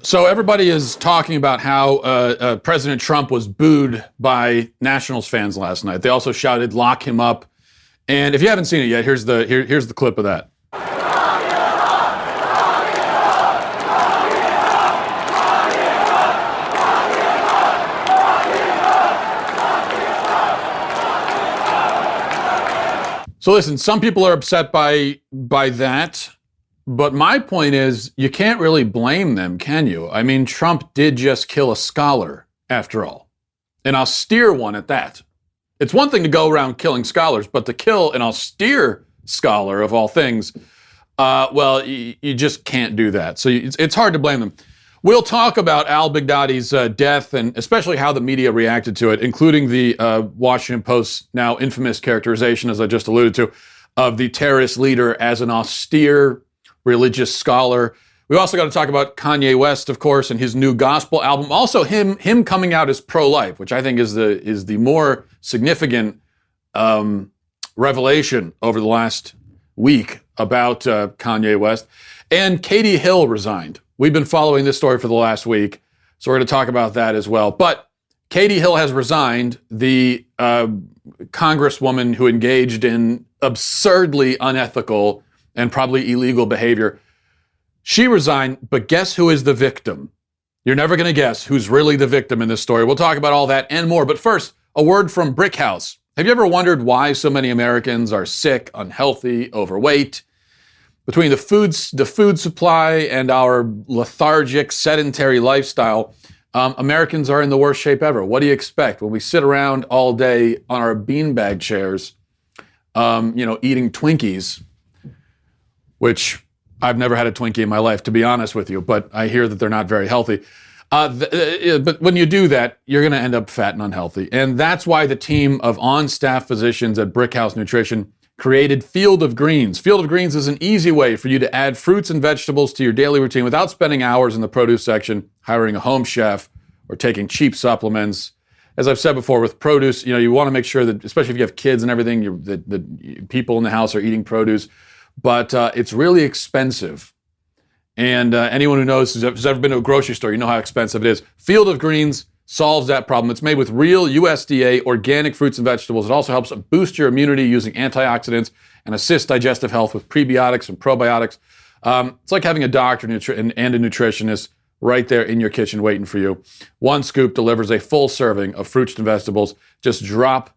So everybody is talking about how President Trump was booed by Nationals fans last night. They also shouted, "Lock him up." And if you haven't seen it yet, here's the clip of that. So listen, some people are upset by that. But my point is, you can't really blame them, can you? I mean, Trump did just kill a scholar, after all. An austere one at that. It's one thing to go around killing scholars, but to kill an austere scholar, of all things, well, you just can't do that. So it's hard to blame them. We'll talk about Al-Baghdadi's death and especially how the media reacted to it, including the Washington Post's now infamous characterization, as I just alluded to, of the terrorist leader as an austere religious scholar. We also got to talk about Kanye West, of course, and his new gospel album. Also, him coming out as pro-life, which I think is the more significant revelation over the last week about Kanye West. And Katie Hill resigned. We've been following this story for the last week, so we're going to talk about that as well. But Katie Hill has resigned, the congresswoman who engaged in absurdly unethical and probably illegal behavior. She resigned, but guess who is the victim? You're never going to guess who's really the victim in this story. We'll talk about all that and more. But first, a word from Brick House. Have you ever wondered why so many Americans are sick, unhealthy, overweight? Between the food supply and our lethargic, sedentary lifestyle, Americans are in the worst shape ever. What do you expect when we sit around all day on our beanbag chairs, eating Twinkies? Which I've never had a Twinkie in my life, to be honest with you, but I hear that they're not very healthy. But when you do that, you're going to end up fat and unhealthy. And that's why the team of on-staff physicians at Brick House Nutrition created Field of Greens. Field of Greens is an easy way for you to add fruits and vegetables to your daily routine without spending hours in the produce section, hiring a home chef, or taking cheap supplements. As I've said before, with produce, you want to make sure that, especially if you have kids and everything, the people in the house are eating produce. But it's really expensive. And anyone who knows, who's ever been to a grocery store, you know how expensive it is. Field of Greens solves that problem. It's made with real USDA organic fruits and vegetables. It also helps boost your immunity using antioxidants and assist digestive health with prebiotics and probiotics. It's like having a doctor and a nutritionist right there in your kitchen waiting for you. One scoop delivers a full serving of fruits and vegetables. Just drop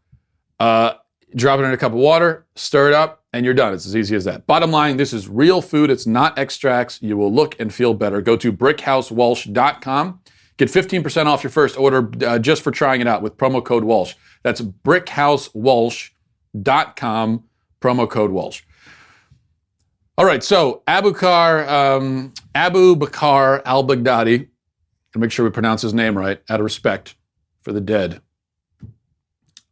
it in a cup of water, stir it up, and you're done. It's as easy as that. Bottom line, this is real food. It's not extracts. You will look and feel better. Go to BrickHouseWalsh.com. Get 15% off your first order just for trying it out with promo code Walsh. That's BrickHouseWalsh.com, promo code Walsh. All right, so Abu Bakr al-Baghdadi, to make sure we pronounce his name right, out of respect for the dead.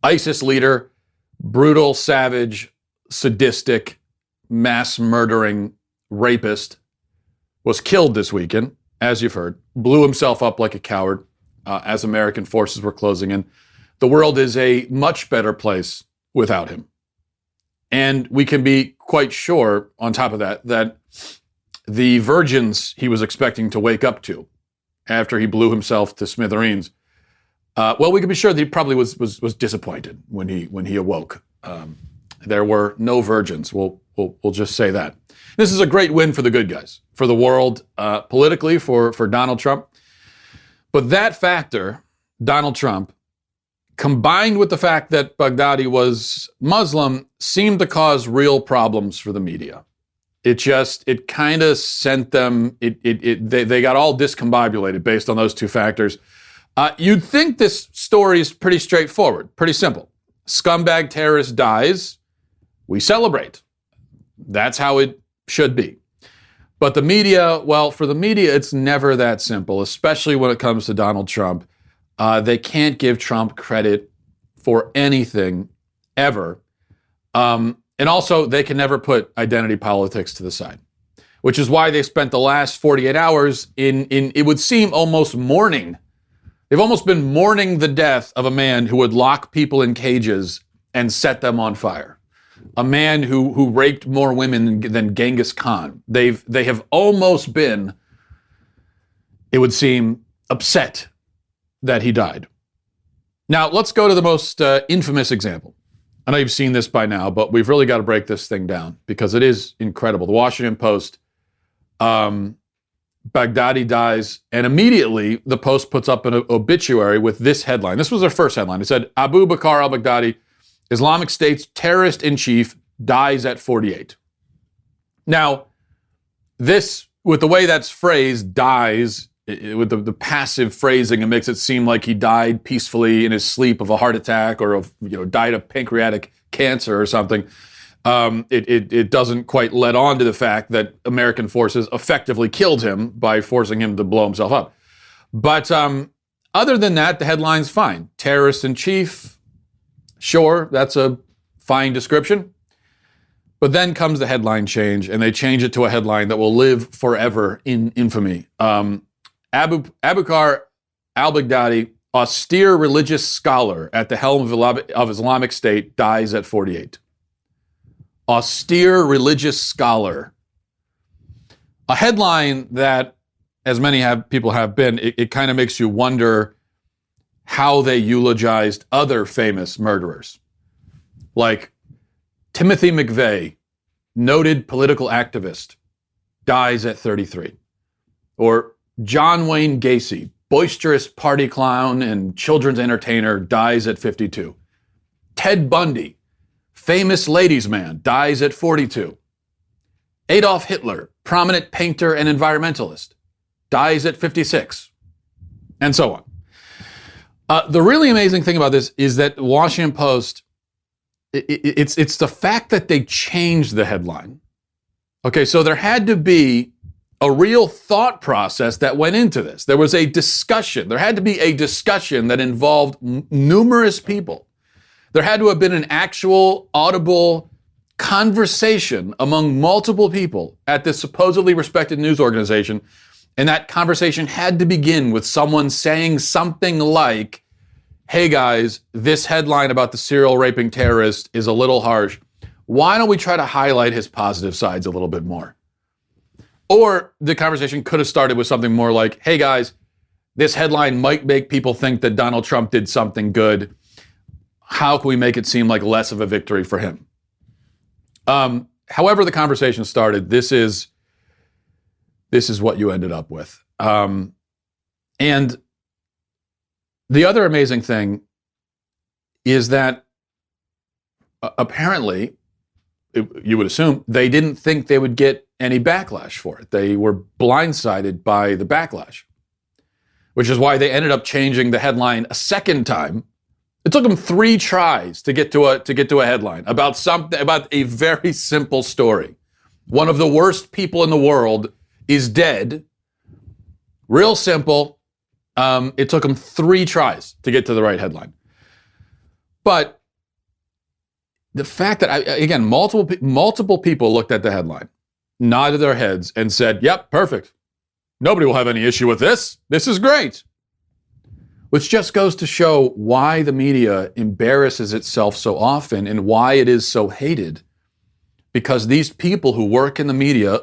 ISIS leader, brutal, savage, sadistic, mass-murdering rapist, was killed this weekend, as you've heard, blew himself up like a coward as American forces were closing in. The world is a much better place without him. And we can be quite sure, on top of that, that the virgins he was expecting to wake up to after he blew himself to smithereens, we can be sure that he probably was disappointed when he awoke. There were no virgins. We'll just say that. This is a great win for the good guys, for the world, politically, for Donald Trump. But that factor, Donald Trump, combined with the fact that Baghdadi was Muslim, seemed to cause real problems for the media. It kind of sent them, they got all discombobulated based on those two factors. You'd think this story is pretty straightforward, pretty simple. Scumbag terrorist dies, we celebrate. That's how it should be. But the media, well, for the media, it's never that simple, especially when it comes to Donald Trump. They can't give Trump credit for anything, ever. And also, they can never put identity politics to the side, which is why they spent the last 48 hours in it would seem, almost mourning. They've almost been mourning the death of a man who would lock people in cages and set them on fire. A man who raped more women than Genghis Khan. They have almost been it would seem, upset that he died. Now, let's go to the most infamous example. I know you've seen this by now, but we've really got to break this thing down because it is incredible. The Washington Post, Baghdadi dies, and immediately the Post puts up an obituary with this headline. This was their first headline. It said, Abu Bakr al-Baghdadi, Islamic State's terrorist-in-chief, dies at 48. Now, this, with the way that's phrased, dies, with the passive phrasing, it makes it seem like he died peacefully in his sleep of a heart attack or died of pancreatic cancer or something. It doesn't quite let on to the fact that American forces effectively killed him by forcing him to blow himself up. But other than that, the headline's fine. Terrorist in chief, sure, that's a fine description. But then comes the headline change, and they change it to a headline that will live forever in infamy. Abu Bakr al-Baghdadi, austere religious scholar at the helm of Islamic State, dies at 48. Austere religious scholar. A headline that, as many people have been, it kind of makes you wonder how they eulogized other famous murderers. Like Timothy McVeigh, noted political activist, dies at 33. Or John Wayne Gacy, boisterous party clown and children's entertainer, dies at 52. Ted Bundy, famous ladies' man, dies at 42. Adolf Hitler, prominent painter and environmentalist, dies at 56. And so on. The really amazing thing about this is that the Washington Post, it's the fact that they changed the headline. Okay, so there had to be a real thought process that went into this. There was a discussion. There had to be a discussion that involved numerous people. There had to have been an actual audible conversation among multiple people at this supposedly respected news organization. And that conversation had to begin with someone saying something like, hey guys, this headline about the serial raping terrorist is a little harsh. Why don't we try to highlight his positive sides a little bit more? Or the conversation could have started with something more like, hey guys, this headline might make people think that Donald Trump did something good. How can we make it seem like less of a victory for him? However the conversation started, this is what you ended up with. And the other amazing thing is that apparently, you would assume, they didn't think they would get any backlash for it. They were blindsided by the backlash, which is why they ended up changing the headline a second time. It took them 3 tries to get to a headline about a very simple story. One of the worst people in the world is dead. Real simple. It took them 3 tries to get to the right headline. But the fact that, again, multiple people looked at the headline, nodded their heads, and said, yep, perfect. Nobody will have any issue with this. This is great. Which just goes to show why the media embarrasses itself so often and why it is so hated. Because these people who work in the media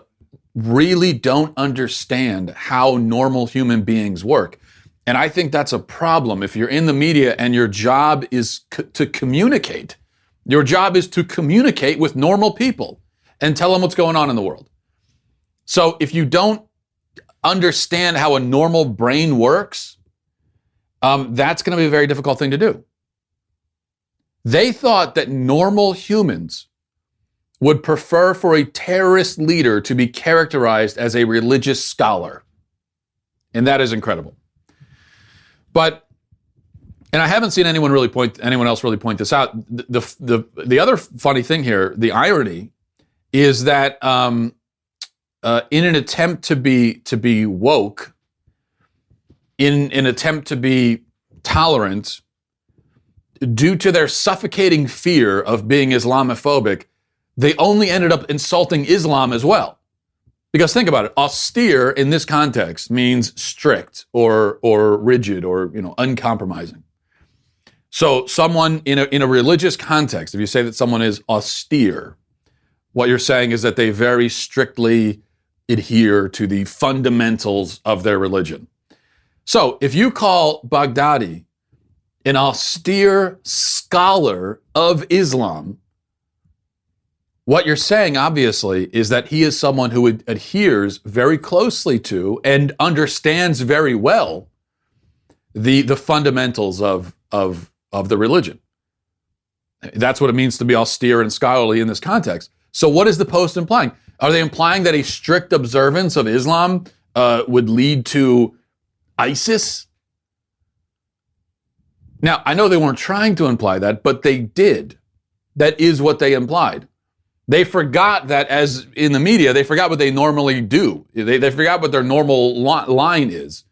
really don't understand how normal human beings work. And I think that's a problem. If you're in the media and your job is to communicate, your job is to communicate with normal people and tell them what's going on in the world. So if you don't understand how a normal brain works, that's going to be a very difficult thing to do. They thought that normal humans would prefer for a terrorist leader to be characterized as a religious scholar. And that is incredible. But, and I haven't seen anyone else really point this out. The other funny thing here, the irony, is that in an attempt to be woke, in an attempt to be tolerant, due to their suffocating fear of being Islamophobic, they only ended up insulting Islam as well. Because think about it, austere in this context means strict or rigid or uncompromising. So someone in a religious context, if you say that someone is austere, what you're saying is that they very strictly adhere to the fundamentals of their religion. So if you call Baghdadi an austere scholar of Islam, what you're saying, obviously, is that he is someone who adheres very closely to and understands very well the fundamentals of the religion. That's what it means to be austere and scholarly in this context. So what is the Post implying? Are they implying that a strict observance of Islam would lead to ISIS? Now, I know they weren't trying to imply that, but they did. That is what they implied. They forgot that, as in the media, they forgot what they normally do. They forgot what their normal line is.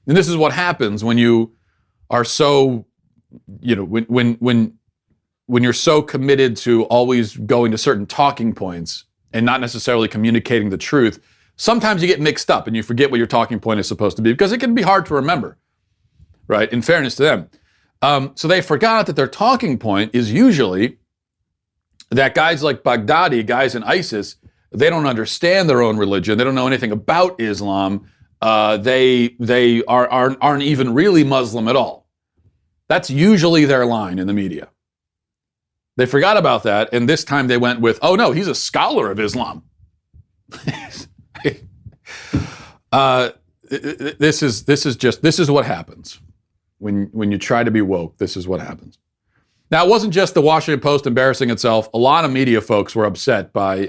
And this is what happens when you are so, when you're so committed to always going to certain talking points and not necessarily communicating the truth. Sometimes you get mixed up and you forget what your talking point is supposed to be, because it can be hard to remember, right? In fairness to them. So they forgot that their talking point is usually that guys like Baghdadi, guys in ISIS, they don't understand their own religion. They don't know anything about Islam. They aren't even really Muslim at all. That's usually their line in the media. They forgot about that, and this time they went with, oh no, he's a scholar of Islam. This is what happens when you try to be woke. This is what happens. Now, it wasn't just the Washington Post embarrassing itself. A lot of media folks were upset by,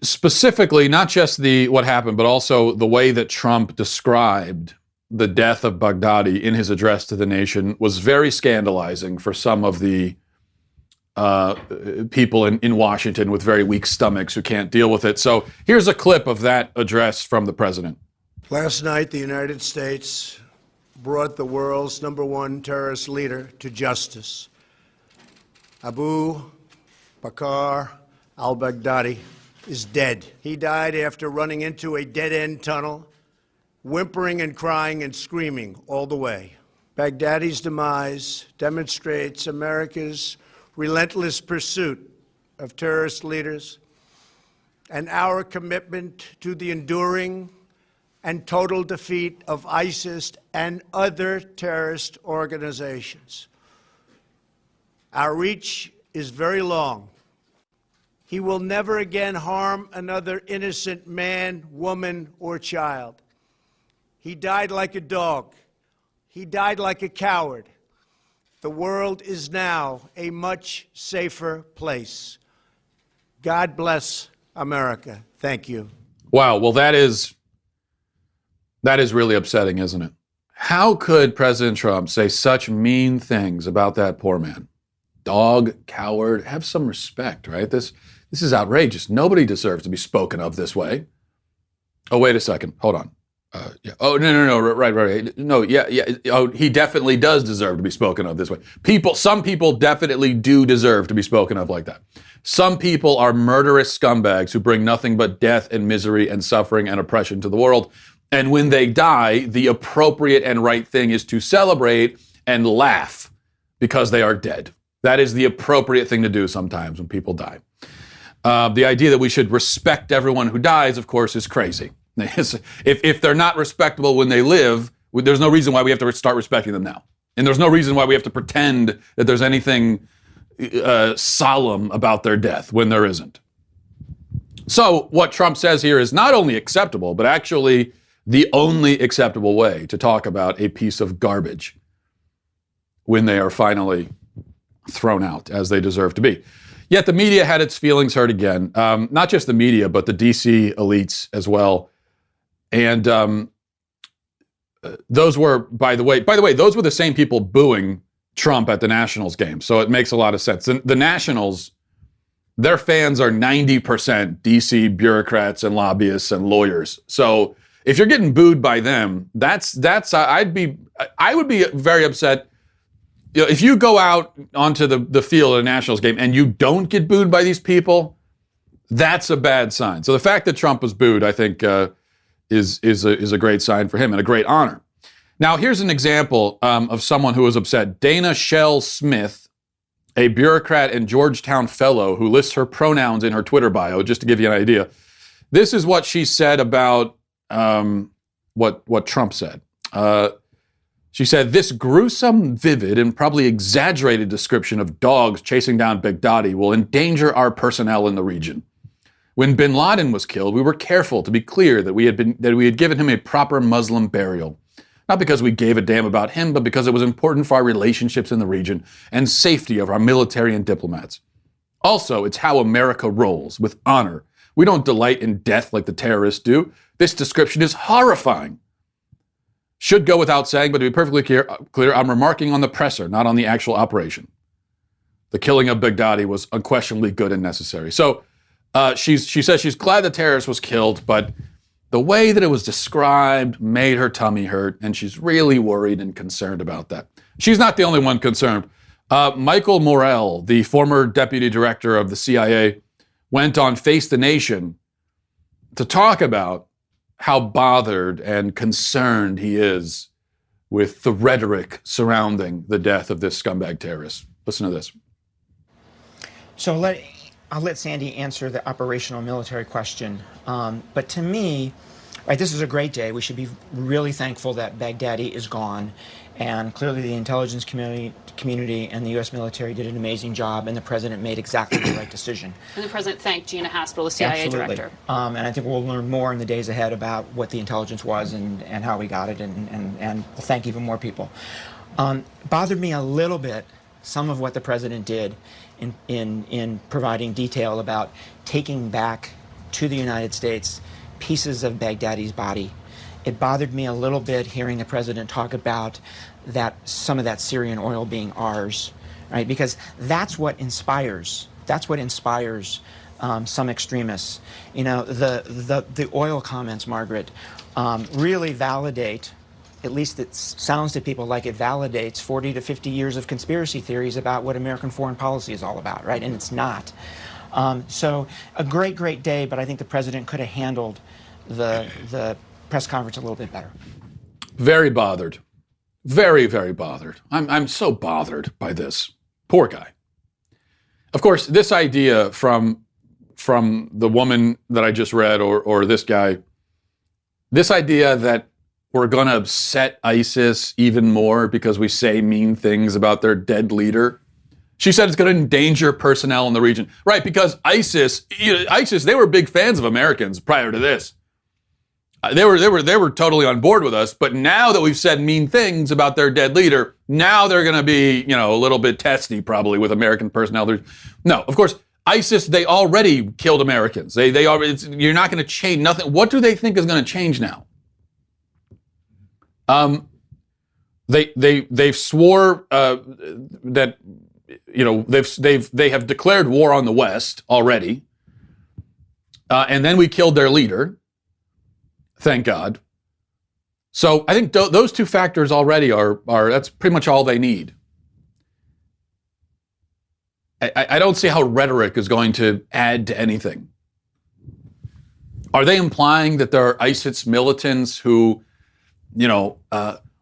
specifically not just what happened, but also the way that Trump described the death of Baghdadi in his address to the nation was very scandalizing for some of the people in Washington with very weak stomachs who can't deal with it. So here's a clip of that address from the president. Last night, the United States brought the world's #1 terrorist leader to justice. Abu Bakr al-Baghdadi is dead. He died after running into a dead-end tunnel, whimpering and crying and screaming all the way. Baghdadi's demise demonstrates America's relentless pursuit of terrorist leaders and our commitment to the enduring and total defeat of ISIS and other terrorist organizations. Our reach is very long. He will never again harm another innocent man, woman, or child. He died like a dog. He died like a coward. The world is now a much safer place. God bless America. Thank you. Wow. Well, that is really upsetting, isn't it? How could President Trump say such mean things about that poor man? Dog, coward, have some respect, right? This is outrageous. Nobody deserves to be spoken of this way. Oh, wait a second. Hold on. Yeah. Oh, no. Right. No, yeah. Oh, he definitely does deserve to be spoken of this way. Some people definitely do deserve to be spoken of like that. Some people are murderous scumbags who bring nothing but death and misery and suffering and oppression to the world. And when they die, the appropriate and right thing is to celebrate and laugh because they are dead. That is the appropriate thing to do sometimes when people die. The idea that we should respect everyone who dies, of course, is crazy. If they're not respectable when they live, there's no reason why we have to start respecting them now. And there's no reason why we have to pretend that there's anything solemn about their death when there isn't. So what Trump says here is not only acceptable, but actually the only acceptable way to talk about a piece of garbage when they are finally thrown out as they deserve to be. Yet the media had its feelings hurt again. Not just the media, but the DC elites as well. And those were, by the way, those were the same people booing Trump at the Nationals game. So it makes a lot of sense. The Nationals, their fans are 90% DC bureaucrats and lobbyists and lawyers. So if you're getting booed by them, I would be very upset. You know, if you go out onto the field at a Nationals game and you don't get booed by these people, that's a bad sign. So the fact that Trump was booed, I think, is a great sign for him and a great honor. Now, here's an example of someone who was upset. Dana Shell Smith, a bureaucrat and Georgetown fellow who lists her pronouns in her Twitter bio, just to give you an idea. This is what she said about what Trump said. She said, "This gruesome, vivid, and probably exaggerated description of dogs chasing down Baghdadi will endanger our personnel in the region. When bin Laden was killed, we were careful to be clear that we had given him a proper Muslim burial. Not because we gave a damn about him, but because it was important for our relationships in the region and safety of our military and diplomats. Also, it's how America rolls, with honor. We don't delight in death like the terrorists do. This description is horrifying. Should go without saying, but to be perfectly clear, I'm remarking on the presser, not on the actual operation. The killing of Baghdadi was unquestionably good and necessary." So she says she's glad the terrorist was killed, but the way that it was described made her tummy hurt, and she's really worried and concerned about that. She's not the only one concerned. Michael Morell, the former deputy director of the CIA, went on Face the Nation to talk about how bothered and concerned he is with the rhetoric surrounding the death of this scumbag terrorist. Listen to this. So I'll let Sandy answer the operational military question. But to me, right, this is a great day. We should be really thankful that Baghdadi is gone. And clearly the intelligence community and the U.S. military did an amazing job, and the president made exactly the right decision. And the president thanked Gina Haspel, the CIA director. And I think we'll learn more in the days ahead about what the intelligence was and how we got it, and we'll thank even more people. Bothered me a little bit some of what the president did in providing detail about taking back to the United States pieces of Baghdadi's body. It bothered me a little bit hearing the president talk about some of that Syrian oil being ours, right? Because that's what inspires some extremists. You know, the oil comments, Margaret, really validate, at least it sounds to people like it validates 40 to 50 years of conspiracy theories about what American foreign policy is all about, right? And it's not. So a great day, but I think the president could have handled the press conference a little bit better. Very bothered. Very, very bothered. I'm so bothered by this. Poor guy. Of course, this idea from the woman that I just read, or this guy, this idea that we're going to upset ISIS even more because we say mean things about their dead leader. She said it's going to endanger personnel in the region. Right, because ISIS, they were big fans of Americans prior to this. They were totally on board with us, but now that we've said mean things about their dead leader, now they're going to be, a little bit testy probably with American personnel. No, of course, ISIS, they already killed Americans. They already, you're not going to change nothing. What do they think is going to change now? They've swore that they have declared war on the West already, and then we killed their leader. Thank God. So I think those two factors already are that's pretty much all they need. I don't see how rhetoric is going to add to anything. Are they implying that there are ISIS militants who,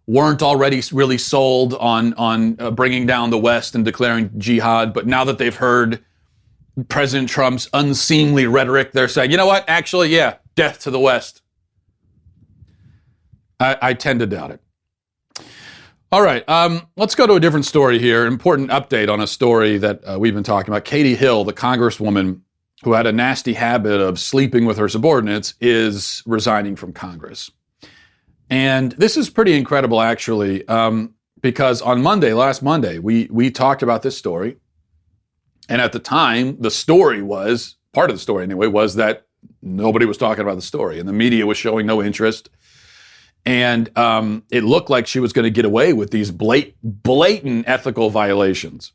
weren't already really sold on bringing down the West and declaring jihad, but now that they've heard President Trump's unseemly rhetoric, they're saying, you know what? Actually, yeah, death to the West. I tend to doubt it. All right, let's go to a different story here. Important update on a story that we've been talking about. Katie Hill, the congresswoman who had a nasty habit of sleeping with her subordinates, is resigning from Congress. And this is pretty incredible, actually, because on last Monday, we talked about this story. And at the time, the story was, part of the story anyway, was that nobody was talking about the story and the media was showing no interest. And it looked like she was going to get away with these blatant ethical violations.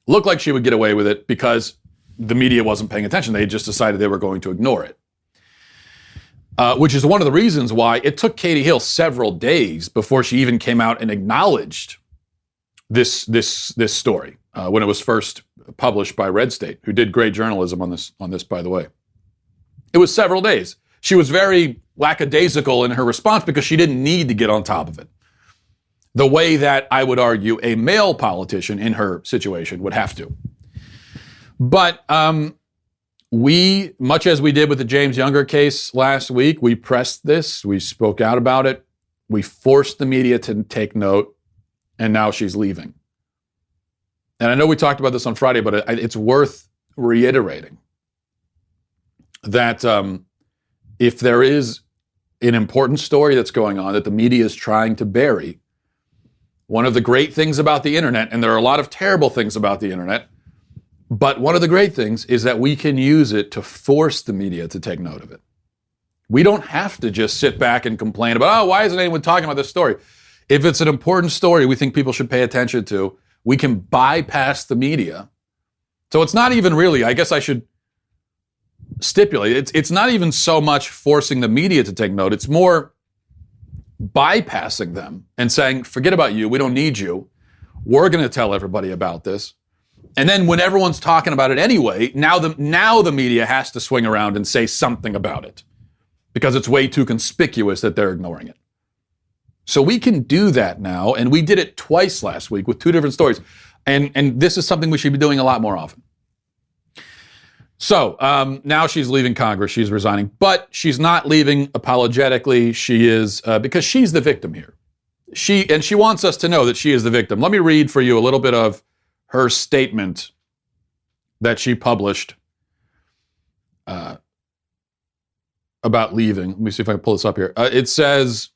Looked like she would get away with it because the media wasn't paying attention. They just decided they were going to ignore it. Which is one of the reasons why it took Katie Hill several days before she even came out and acknowledged this story when it was first published by Red State, who did great journalism on this, by the way. It was several days. She was very lackadaisical in her response because she didn't need to get on top of it. The way that I would argue a male politician in her situation would have to. But We, much as we did with the James Younger case last week, we pressed this, we spoke out about it, we forced the media to take note, and now she's leaving. And I know we talked about this on Friday, but it's worth reiterating that if there is an important story that's going on that the media is trying to bury, one of the great things about the internet, and there are a lot of terrible things about the internet, but one of the great things is that we can use it to force the media to take note of it. We don't have to just sit back and complain about, oh, why isn't anyone talking about this story? If it's an important story we think people should pay attention to, we can bypass the media. So it's not even really, I guess I should stipulate, it's not even so much forcing the media to take note, it's more bypassing them and saying, forget about you, we don't need you. We're going to tell everybody about this. And then when everyone's talking about it anyway, now the media has to swing around and say something about it because it's way too conspicuous that they're ignoring it. So we can do that now, and we did it twice last week with two different stories. And this is something we should be doing a lot more often. So now she's leaving Congress, she's resigning, but she's not leaving apologetically. She is, because she's the victim here. She wants us to know that she is the victim. Let me read for you a little bit of her statement that she published about leaving. Let me see if I can pull this up here. It says,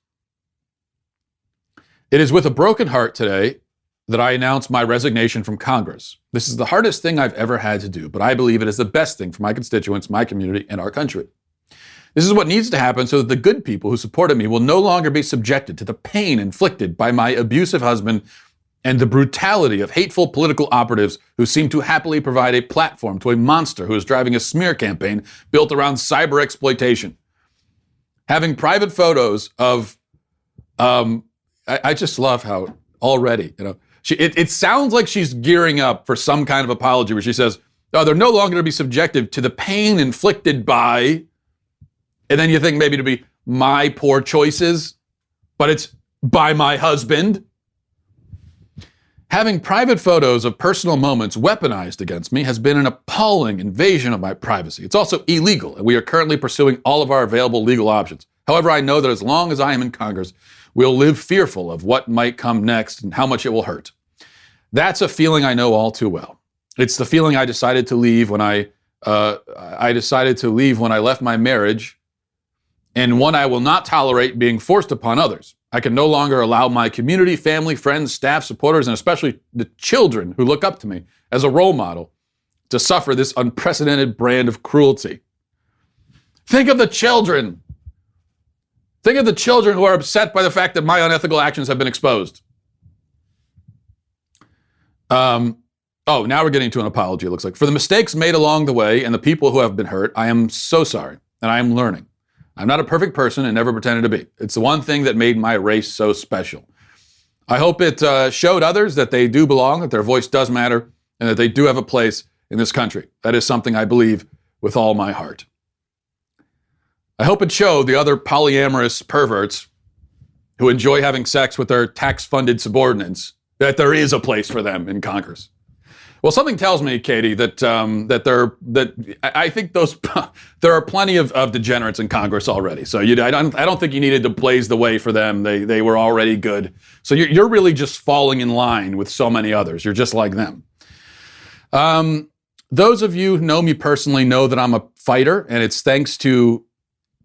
"It is with a broken heart today that I announce my resignation from Congress. This is the hardest thing I've ever had to do, but I believe it is the best thing for my constituents, my community, and our country. This is what needs to happen so that the good people who supported me will no longer be subjected to the pain inflicted by my abusive husband and the brutality of hateful political operatives who seem to happily provide a platform to a monster who is driving a smear campaign built around cyber exploitation. Having private photos of, I just love how already, it sounds like she's gearing up for some kind of apology where she says, oh, they're no longer to be subjected to the pain inflicted by, and then you think maybe to be my poor choices, but it's by my husband. Having private photos of personal moments weaponized against me has been an appalling invasion of my privacy. It's also illegal, and we are currently pursuing all of our available legal options. However, I know that as long as I am in Congress, we'll live fearful of what might come next and how much it will hurt. That's a feeling I know all too well. It's the feeling I decided to leave when I left my marriage, and one I will not tolerate being forced upon others. I can no longer allow my community, family, friends, staff, supporters, and especially the children who look up to me as a role model to suffer this unprecedented brand of cruelty. Think of the children. Think of the children who are upset by the fact that my unethical actions have been exposed. Now we're getting to an apology, it looks like. For the mistakes made along the way and the people who have been hurt, I am so sorry, and I am learning. I'm not a perfect person and never pretended to be. It's the one thing that made my race so special. I hope it showed others that they do belong, that their voice does matter, and that they do have a place in this country. That is something I believe with all my heart. I hope it showed the other polyamorous perverts who enjoy having sex with their tax-funded subordinates that there is a place for them in Congress. Well, something tells me, Katie, that I think there are plenty of degenerates in Congress already. So I don't think you needed to blaze the way for them. They were already good. So you're really just falling in line with so many others. You're just like them. Those of you who know me personally know that I'm a fighter, and it's thanks to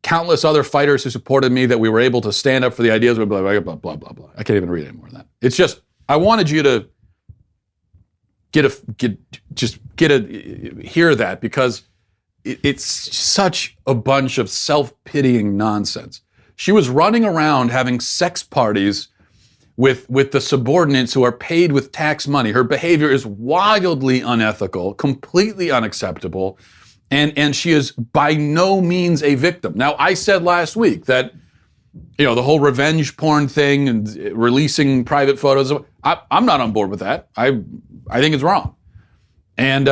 countless other fighters who supported me that we were able to stand up for the ideas. Blah, blah, blah, blah, blah, blah. I can't even read any more than that. It's just, I wanted you to hear that because it's such a bunch of self-pitying nonsense. She was running around having sex parties with the subordinates who are paid with tax money. Her behavior is wildly unethical, completely unacceptable, and she is by no means a victim. Now, I said last week that, the whole revenge porn thing and releasing private photos, I'm not on board with that. I think it's wrong. And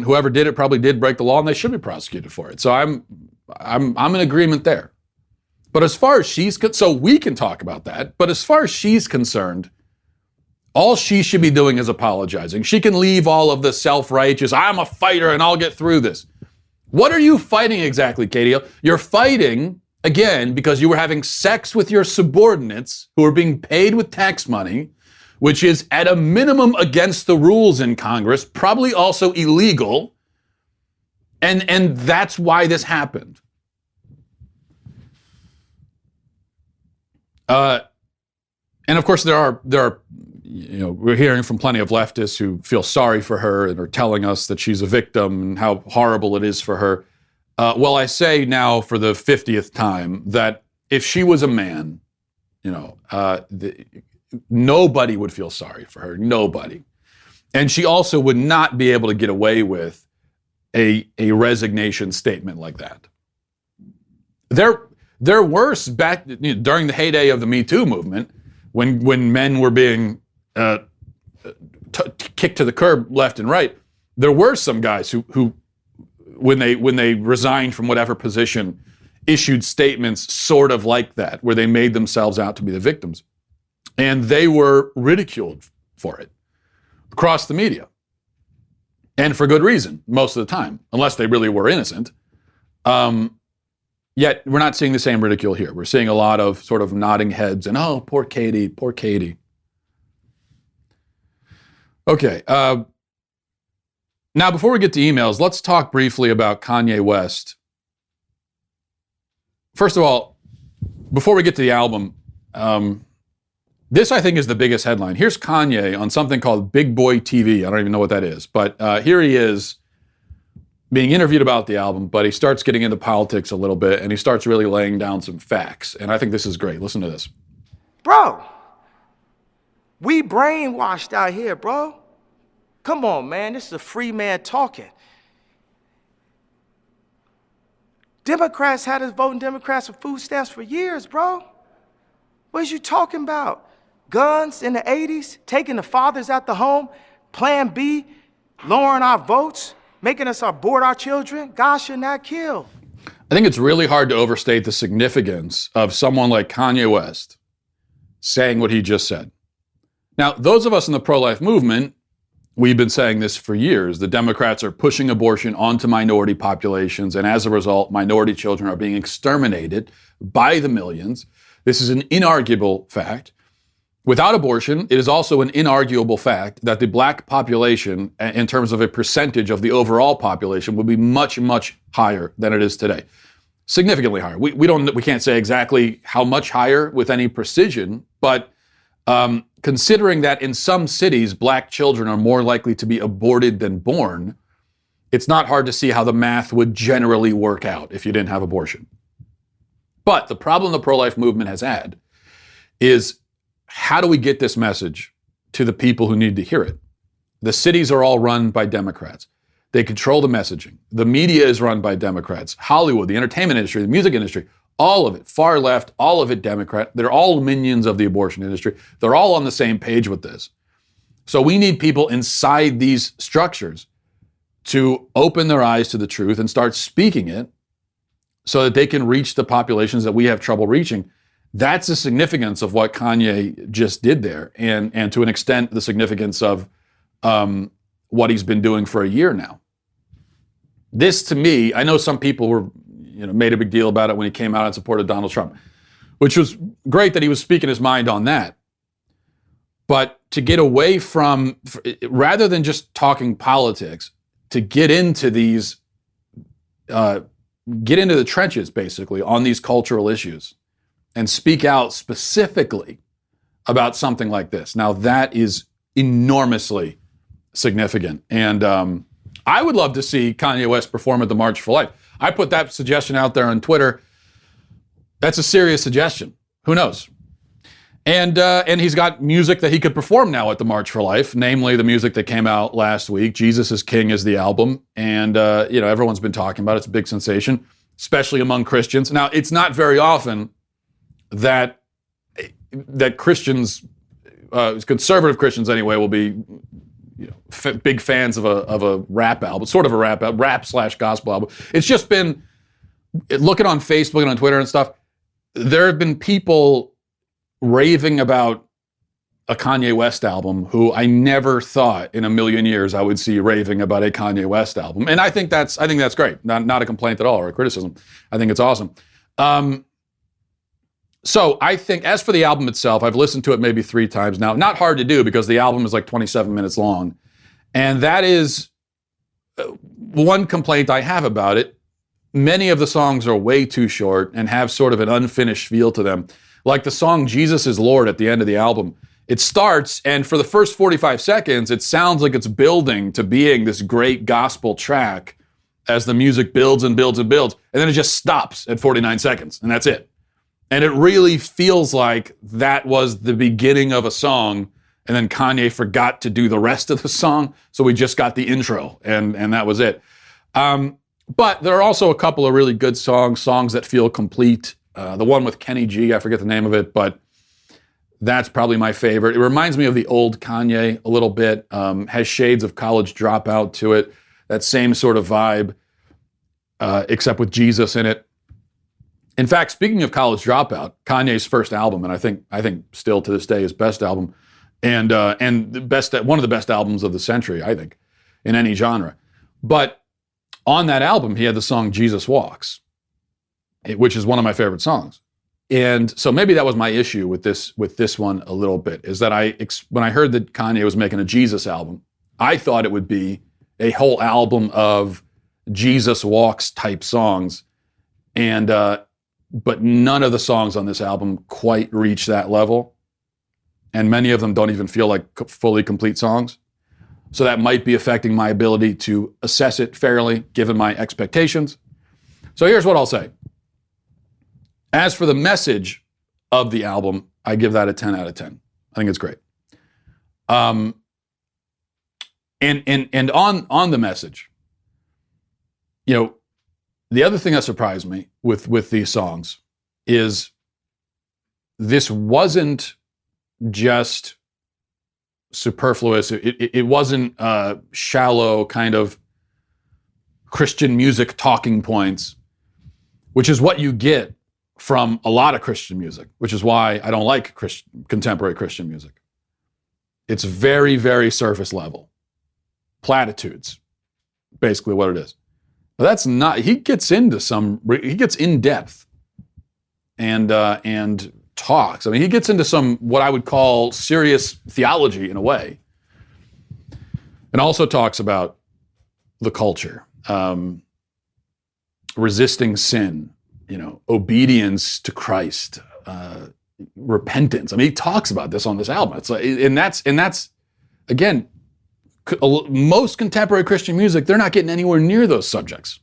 whoever did it probably did break the law, and they should be prosecuted for it. So I'm in agreement there. But as far as so we can talk about that, but as far as she's concerned, all she should be doing is apologizing. She can leave all of the self-righteous, I'm a fighter and I'll get through this. What are you fighting exactly, Katie Hill? You're fighting, again, because you were having sex with your subordinates who are being paid with tax money, which is at a minimum against the rules in Congress, probably also illegal. And that's why this happened. And of course, there are, we're hearing from plenty of leftists who feel sorry for her and are telling us that she's a victim and how horrible it is for her. Well, I say now for the 50th time that if she was a man, nobody would feel sorry for her. Nobody. And she also would not be able to get away with a resignation statement like that. There were back during the heyday of the Me Too movement, when men were being kicked to the curb left and right, there were some guys who when they resigned from whatever position, issued statements sort of like that, where they made themselves out to be the victims. And they were ridiculed for it across the media. And for good reason, most of the time, unless they really were innocent. Yet we're not seeing the same ridicule here. We're seeing a lot of sort of nodding heads and, oh, poor Katie, poor Katie. Okay. Now, before we get to emails, let's talk briefly about Kanye West. First of all, before we get to the album, this, I think, is the biggest headline. Here's Kanye on something called Big Boy TV. I don't even know what that is. But here he is being interviewed about the album, but he starts getting into politics a little bit, and he starts really laying down some facts. And I think this is great. Listen to this. Bro, we brainwashed out here, bro. Come on, man. This is a free man talking. Democrats had us voting Democrats for food stamps for years, bro. What is you talking about? Guns in the 80s, taking the fathers out the home, Plan B, lowering our votes, making us abort our children. God should not kill. I think it's really hard to overstate the significance of someone like Kanye West saying what he just said. Now, those of us in the pro-life movement, we've been saying this for years. The Democrats are pushing abortion onto minority populations, and as a result, minority children are being exterminated by the millions. This is an inarguable fact. Without abortion, it is also an inarguable fact that the black population, in terms of a percentage of the overall population, would be much, much higher than it is today. Significantly higher. We can't say exactly how much higher with any precision, but considering that in some cities, black children are more likely to be aborted than born, it's not hard to see how the math would generally work out if you didn't have abortion. But the problem the pro-life movement has had is, how do we get this message to the people who need to hear it? The cities are all run by Democrats. They control the messaging. The media is run by Democrats. Hollywood, the entertainment industry, the music industry, all of it, far left, all of it Democrat. They're all minions of the abortion industry. They're all on the same page with this. So we need people inside these structures to open their eyes to the truth and start speaking it so that they can reach the populations that we have trouble reaching. That's the significance of what Kanye just did there, and to an extent, the significance of what he's been doing for a year now. This, to me, I know some people were, made a big deal about it when he came out and supported Donald Trump, which was great that he was speaking his mind on that. But to get away from, rather than just talking politics, to get into these, get into the trenches, basically, on these cultural issues, and speak out specifically about something like this. Now, that is enormously significant. And I would love to see Kanye West perform at the March for Life. I put that suggestion out there on Twitter. That's a serious suggestion. Who knows? And he's got music that he could perform now at the March for Life, namely the music that came out last week. Jesus is King is the album. And, everyone's been talking about it. It's a big sensation, especially among Christians. Now, it's not very often that Christians, conservative Christians anyway, will be big fans of a rap album, sort of a rap/gospel album. It's just been, looking on Facebook and on Twitter and stuff, there have been people raving about a Kanye West album, who I never thought in a million years I would see raving about a Kanye West album. And I think that's great. Not a complaint at all or a criticism. I think it's awesome. So I think, as for the album itself, I've listened to it maybe 3 times now. Not hard to do because the album is like 27 minutes long. And that is one complaint I have about it. Many of the songs are way too short and have sort of an unfinished feel to them. Like the song Jesus is Lord at the end of the album. It starts, and for the first 45 seconds, it sounds like it's building to being this great gospel track as the music builds and builds and builds. And then it just stops at 49 seconds, and that's it. And it really feels like that was the beginning of a song, and then Kanye forgot to do the rest of the song, so we just got the intro, and that was it. But there are also a couple of really good songs that feel complete. The one with Kenny G, I forget the name of it, but that's probably my favorite. It reminds me of the old Kanye a little bit, has shades of College Dropout to it, that same sort of vibe, except with Jesus in it. In fact, speaking of College Dropout, Kanye's first album, and I think still to this day his best album, and one of the best albums of the century, I think, in any genre. But on that album, he had the song Jesus Walks, which is one of my favorite songs. And so maybe that was my issue with this one a little bit, is that when I heard that Kanye was making a Jesus album, I thought it would be a whole album of Jesus Walks type songs, and but none of the songs on this album quite reach that level, and many of them don't even feel like fully complete songs. So that might be affecting my ability to assess it fairly, given my expectations. So here's what I'll say. As for the message of the album, I give that a 10 out of 10. I think it's great. And on the message, the other thing that surprised me with these songs is this wasn't just superfluous. It wasn't shallow kind of Christian music talking points, which is what you get from a lot of Christian music, which is why I don't like contemporary Christian music. It's very, very surface level. Platitudes, basically what it is. But that's not, he gets in depth and talks. I mean, he gets into some, what I would call serious theology in a way. And also talks about the culture, resisting sin, obedience to Christ, repentance. I mean, he talks about this on this album. It's like, and that's again, most contemporary Christian music, they're not getting anywhere near those subjects.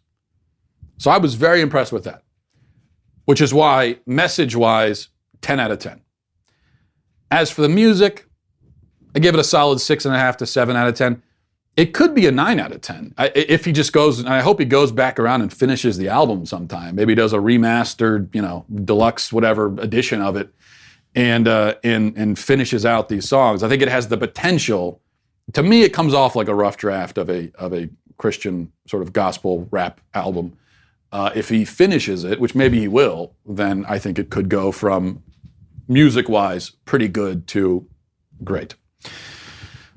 So I was very impressed with that, which is why, message-wise, 10 out of 10. As for the music, I give it a solid 6.5 to 7 out of 10. It could be a 9 out of 10 if he just goes, and I hope he goes back around and finishes the album sometime. Maybe he does a remastered, deluxe whatever edition of it, and finishes out these songs. I think it has the potential. To me, it comes off like a rough draft of a Christian sort of gospel rap album. If he finishes it, which maybe he will, then I think it could go from music-wise pretty good to great.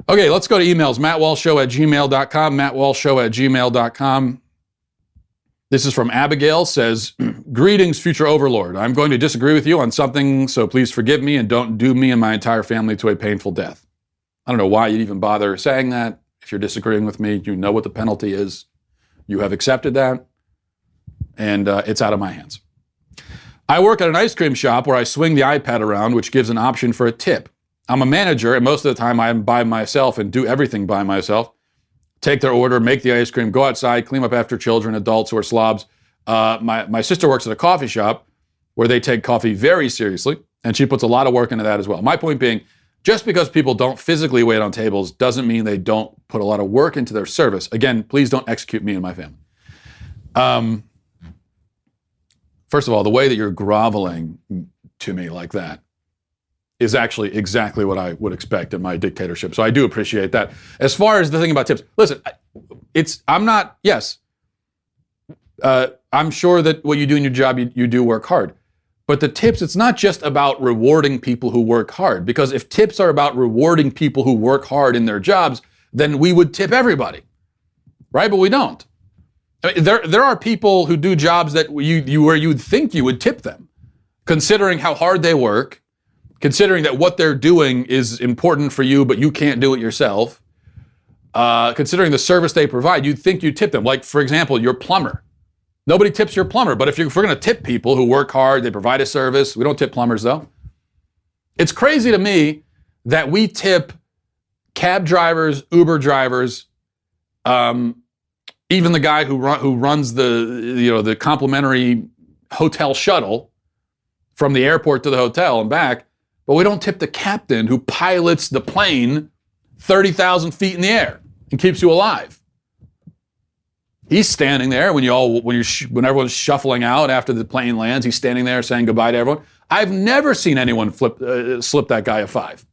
Okay, let's go to emails. mattwalshshow@gmail.com, mattwalshshow@gmail.com. This is from Abigail, says, greetings, future overlord. I'm going to disagree with you on something, so please forgive me and don't doom me and my entire family to a painful death. I don't know why you'd even bother saying that. If you're disagreeing with me, you know what the penalty is. You have accepted that, and it's out of my hands. I work at an ice cream shop where I swing the iPad around, which gives an option for a tip. I'm a manager, and most of the time I'm by myself and do everything by myself. Take their order, make the ice cream, go outside, clean up after children, adults who are slobs. My sister works at a coffee shop where they take coffee very seriously, and she puts a lot of work into that as well. My point being, just because people don't physically wait on tables doesn't mean they don't put a lot of work into their service. Again, please don't execute me and my family. First of all, the way that you're groveling to me like that is actually exactly what I would expect in my dictatorship. So I do appreciate that. As far as the thing about tips, listen, I'm sure that what you do in your job, you do work hard. But the tips, it's not just about rewarding people who work hard, because if tips are about rewarding people who work hard in their jobs, then we would tip everybody, right? But we don't. I mean, there are people who do jobs that where you'd think you would tip them, considering how hard they work, considering that what they're doing is important for you, but you can't do it yourself, considering the service they provide, you'd think you'd tip them. Like, for example, your plumber. Nobody tips your plumber, but if we're going to tip people who work hard, they provide a service. We don't tip plumbers, though. It's crazy to me that we tip cab drivers, Uber drivers, even the guy who runs the complimentary hotel shuttle from the airport to the hotel and back, but we don't tip the captain who pilots the plane 30,000 feet in the air and keeps you alive. He's standing there when everyone's shuffling out after the plane lands. He's standing there saying goodbye to everyone. I've never seen anyone slip that guy a $5.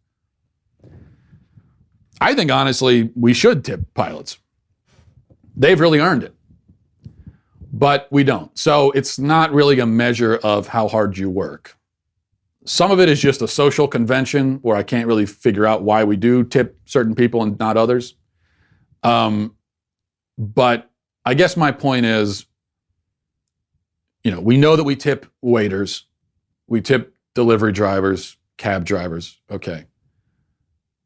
I think, honestly, we should tip pilots. They've really earned it. But we don't. So it's not really a measure of how hard you work. Some of it is just a social convention where I can't really figure out why we do tip certain people and not others. But I guess my point is, we know that we tip waiters, we tip delivery drivers, cab drivers. Okay.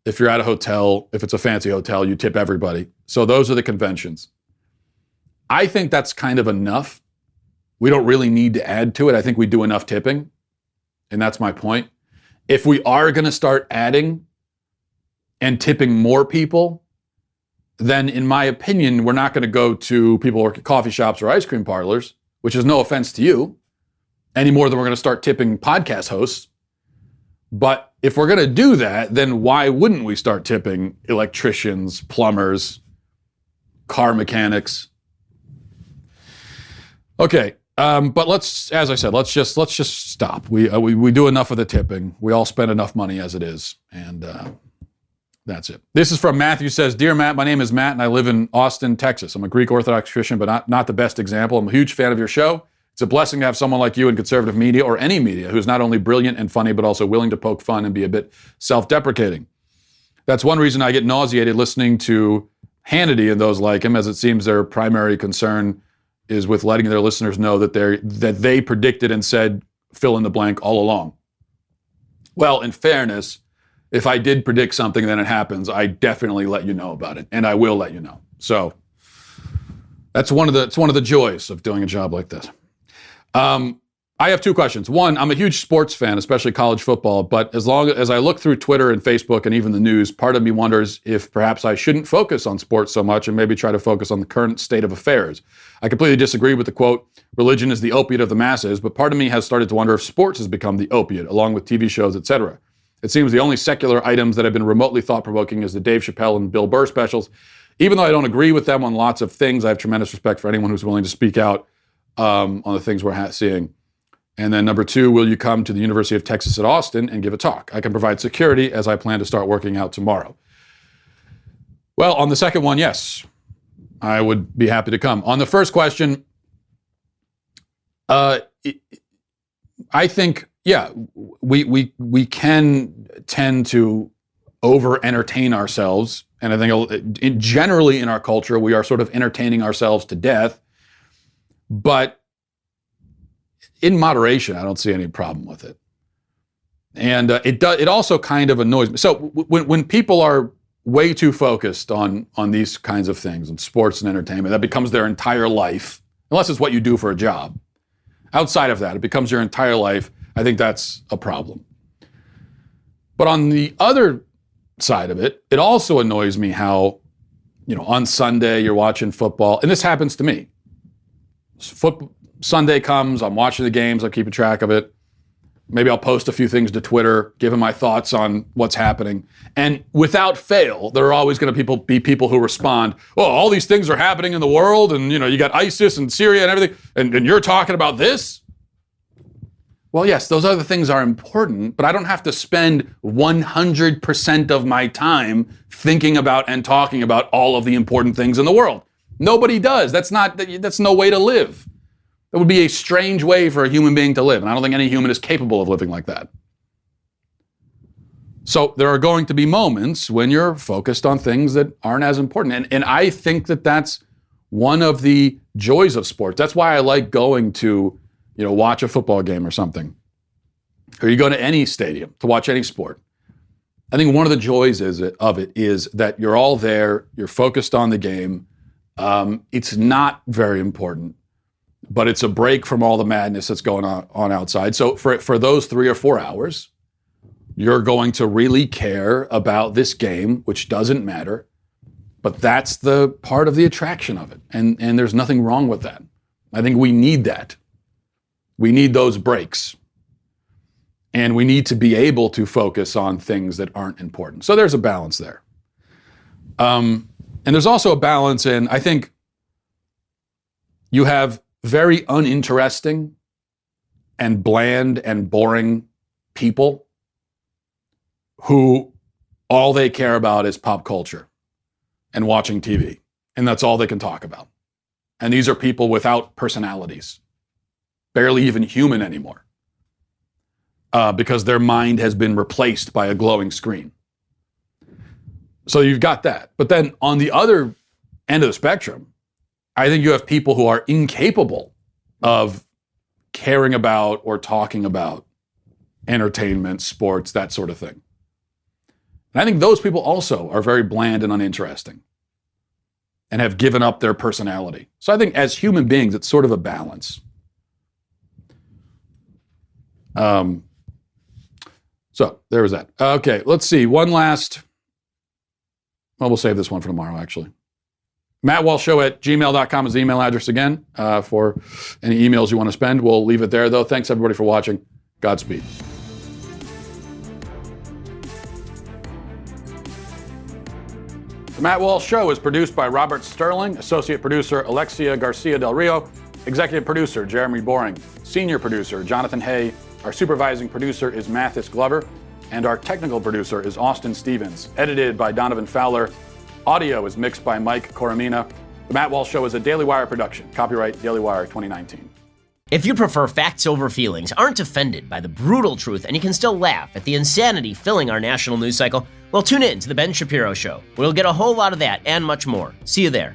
If you're at a hotel, if it's a fancy hotel, you tip everybody. So those are the conventions. I think that's kind of enough. We don't really need to add to it. I think we do enough tipping. And that's my point. If we are going to start adding and tipping more people, then in my opinion, we're not going to go to people who work at coffee shops or ice cream parlors, which is no offense to you, any more than we're going to start tipping podcast hosts. But if we're going to do that, then why wouldn't we start tipping electricians, plumbers, car mechanics? Okay, but as I said, let's just stop. We do enough of the tipping. We all spend enough money as it is, and that's it. This is from Matthew. Says, "Dear Matt, my name is Matt and I live in Austin, Texas. I'm a Greek Orthodox Christian, but not the best example. I'm a huge fan of your show. It's a blessing to have someone like you in conservative media or any media who's not only brilliant and funny, but also willing to poke fun and be a bit self-deprecating. That's one reason I get nauseated listening to Hannity and those like him, as it seems their primary concern is with letting their listeners know that they predicted and said fill in the blank all along. Well, in fairness, if I did predict something and then it happens, I definitely let you know about it, and I will let you know. So it's one of the joys of doing a job like this. I have two questions. One, I'm a huge sports fan, especially college football, but as long as I look through Twitter and Facebook and even the news, part of me wonders if perhaps I shouldn't focus on sports so much and maybe try to focus on the current state of affairs. I completely disagree with the quote, religion is the opiate of the masses, but part of me has started to wonder if sports has become the opiate, along with TV shows, etc. It seems the only secular items that have been remotely thought-provoking is the Dave Chappelle and Bill Burr specials. Even though I don't agree with them on lots of things, I have tremendous respect for anyone who's willing to speak out on the things we're seeing. And then number two, will you come to the University of Texas at Austin and give a talk? I can provide security as I plan to start working out tomorrow. Well, on the second one, yes, I would be happy to come. On the first question, I think, yeah, we can tend to over-entertain ourselves. And I think generally in our culture, we are sort of entertaining ourselves to death. But in moderation, I don't see any problem with it. And it also kind of annoys me. So when people are way too focused on these kinds of things, and sports and entertainment, that becomes their entire life, unless it's what you do for a job. Outside of that, it becomes your entire life. I think that's a problem. But on the other side of it, it also annoys me how, on Sunday you're watching football, and this happens to me. Sunday comes, I'm watching the games, I'm keeping track of it. Maybe I'll post a few things to Twitter, giving my thoughts on what's happening. And without fail, there are always going to be people who respond, oh, all these things are happening in the world, and you got ISIS and Syria and everything, and you're talking about this? Well, yes, those other things are important, but I don't have to spend 100% of my time thinking about and talking about all of the important things in the world. Nobody does. That's no way to live. It would be a strange way for a human being to live, and I don't think any human is capable of living like that. So there are going to be moments when you're focused on things that aren't as important. And I think that that's one of the joys of sports. That's why I like going to, watch a football game or something. Or you go to any stadium to watch any sport. I think one of the joys of it is that you're all there, you're focused on the game. It's not very important, but it's a break from all the madness that's going on outside. So for those 3 or 4 hours, you're going to really care about this game, which doesn't matter, but that's the part of the attraction of it. And there's nothing wrong with that. I think we need that. We need those breaks. And we need to be able to focus on things that aren't important. So there's a balance there. And there's also a balance in, I think, you have very uninteresting and bland and boring people who all they care about is pop culture and watching TV. And that's all they can talk about. And these are people without personalities, barely even human anymore, because their mind has been replaced by a glowing screen. So you've got that. But then on the other end of the spectrum, I think you have people who are incapable of caring about or talking about entertainment, sports, that sort of thing. And I think those people also are very bland and uninteresting and have given up their personality. So I think as human beings, it's sort of a balance. So there was that. Okay, let's see. One last, we'll save this one for tomorrow, actually. MattWalshShow@gmail.com is the email address again for any emails you want to spend. We'll leave it there, though. Thanks, everybody, for watching. Godspeed. The Matt Walsh Show is produced by Robert Sterling, associate producer Alexia Garcia Del Rio, executive producer Jeremy Boring, senior producer Jonathan Hay, our supervising producer is Mathis Glover, and our technical producer is Austin Stevens, edited by Donovan Fowler. Audio is mixed by Mike Coromina. The Matt Walsh Show is a Daily Wire production. Copyright Daily Wire 2019. If you prefer facts over feelings, aren't offended by the brutal truth, and you can still laugh at the insanity filling our national news cycle, well, tune in to The Ben Shapiro Show. We'll get a whole lot of that and much more. See you there.